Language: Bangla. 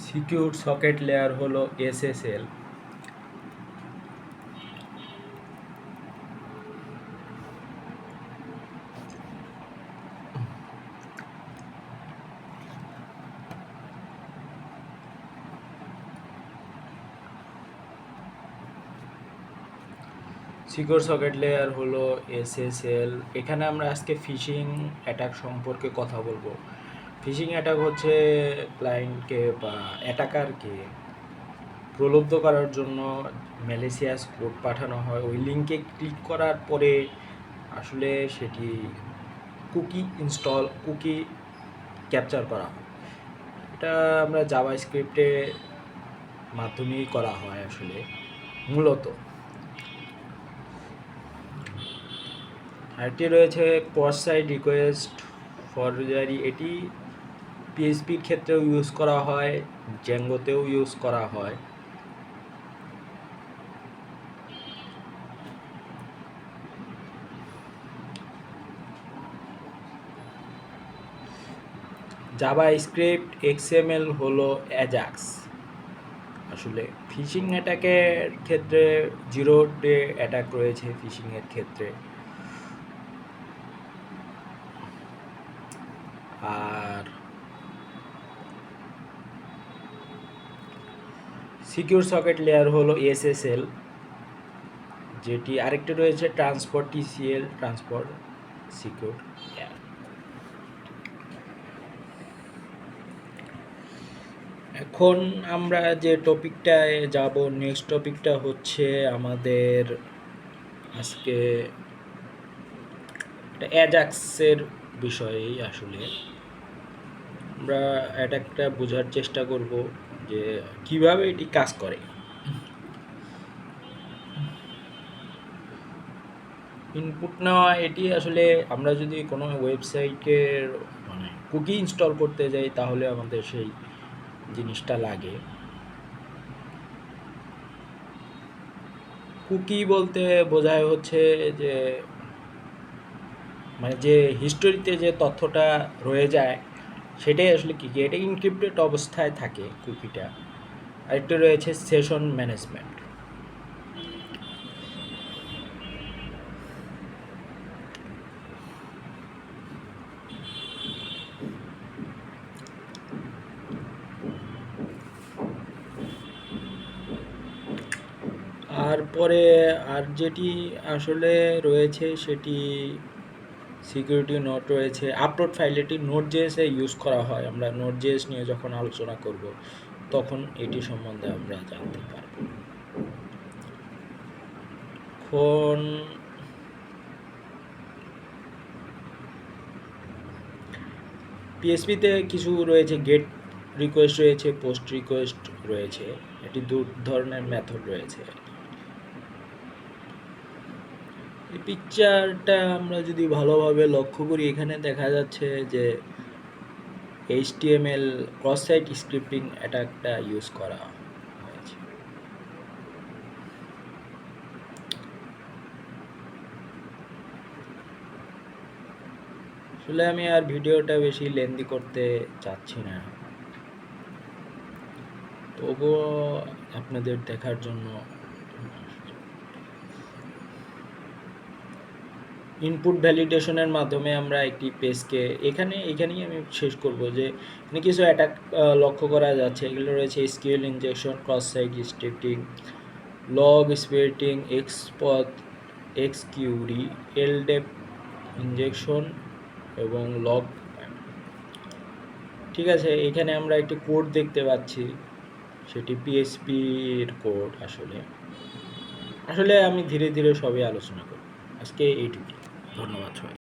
সিকিউর সকেট লেয়ার হলো এসএসএল। সিকিউর সকেট লেয়ার হলো এসএসএল। এখানে আমরা আজকে ফিশিং অ্যাটাক সম্পর্কে কথা বলবো। ফিশিং অ্যাটাক হচ্ছে ক্লায়েন্টকে বা অ্যাটাকারকে প্রলুব্ধ করার জন্য ম্যালিসিয়াস কোড পাঠানো হয়। ওই লিঙ্কে ক্লিক করার পরে আসলে সেটি কুকি ক্যাপচার করা হয়। এটা আমরা জাভা স্ক্রিপ্টে মাধ্যমেই করা হয় আসলে মূলত। আরেকটি রয়েছে ক্রস সাইট রিকোয়েস্ট ফরজারি। এটি পিএইচপির ক্ষেত্রেও ইউজ করা হয়, জ্যাঙ্গোতেও ইউজ করা হয়। জাভা স্ক্রিপ্ট এক্সএমএল হলো অ্যাজাক্স। আসলে ফিশিং অ্যাটাকের ক্ষেত্রে 0 ডে অ্যাটাক রয়েছে ফিশিংয়ের ক্ষেত্রে। আর সিকিউর সকেট লেয়ার হলো এসএসএল, যেটি আরেকটি রয়েছে transport TCL, transport secure layer. এখন আমরা যে টপিকটায় যাব, নেক্সট টপিকটা হচ্ছে আমাদের আজকে অ্যাজাক্সের বিষয়েই। আসলে আমরা অ্যাটাকটা বোঝার চেষ্টা করব যে কিভাবে এটি কাজ করে। ইনপুট নেওয়া, এটি আসলে আমরা যদি কোনো ওয়েবসাইটের কুকি ইনস্টল করতে যাই তাহলে আমাদের সেই জিনিসটা লাগে। কুকি বলতে বোঝায় হচ্ছে যে যে হিস্টোরিতে যে তথ্যটা রয়ে যায় সেটাই আসলে কি এটা ইনক্রিপ্টেড অবস্থায় থাকে কুকিটা। আরেকটা রয়েছে সেশন ম্যানেজমেন্ট। আর পরে আর যেটি আসলে রয়েছে সেটি সিকিউরিটি নোট রয়েছে। আপলোড ফাইল, এটি নোড.js ইউজ করা হয়। আমরা নোড.js নিয়ে যখন আলোচনা করব তখন এটি সম্বন্ধে আমরা জানতে পারব। এখন পিএসপিতে কিছু রয়েছে, গেট রিকোয়েস্ট রয়েছে, পোস্ট রিকোয়েস্ট রয়েছে। এটি দু ধরনের মেথড রয়েছে। এই পিকচারটা আমরা যদি ভালোভাবে লক্ষ্য করি, এখানে দেখা যাচ্ছে যে HTML ক্রস সাইট স্ক্রিপ্টিং অ্যাটাকটা ইউজ করা হয়েছে। আসলে আমি আর ভিডিওটা বেশি লেন্দি করতে চাচ্ছি না, তবুও আপনাদের দেখার জন্য। ইনপুট ভ্যালিডেশনের মাধ্যমে আমরা একটি পেজকে এখানেই আমি শেষ করব যে এখানে কিছু অ্যাটাক লক্ষ্য করা যাচ্ছে। এগুলো রয়েছে SQL injection, cross site scripting, log splitting, XPath, XQuery, LDAP injection এবং লগ। ঠিক আছে, এখানে আমরা একটি কোড দেখতে পাচ্ছি, সেটি পিএইচপির কোড। আসলে আমি ধীরে ধীরে সবই আলোচনা করব। আজকে এইটুকু। ধন্যবাদ সবাই।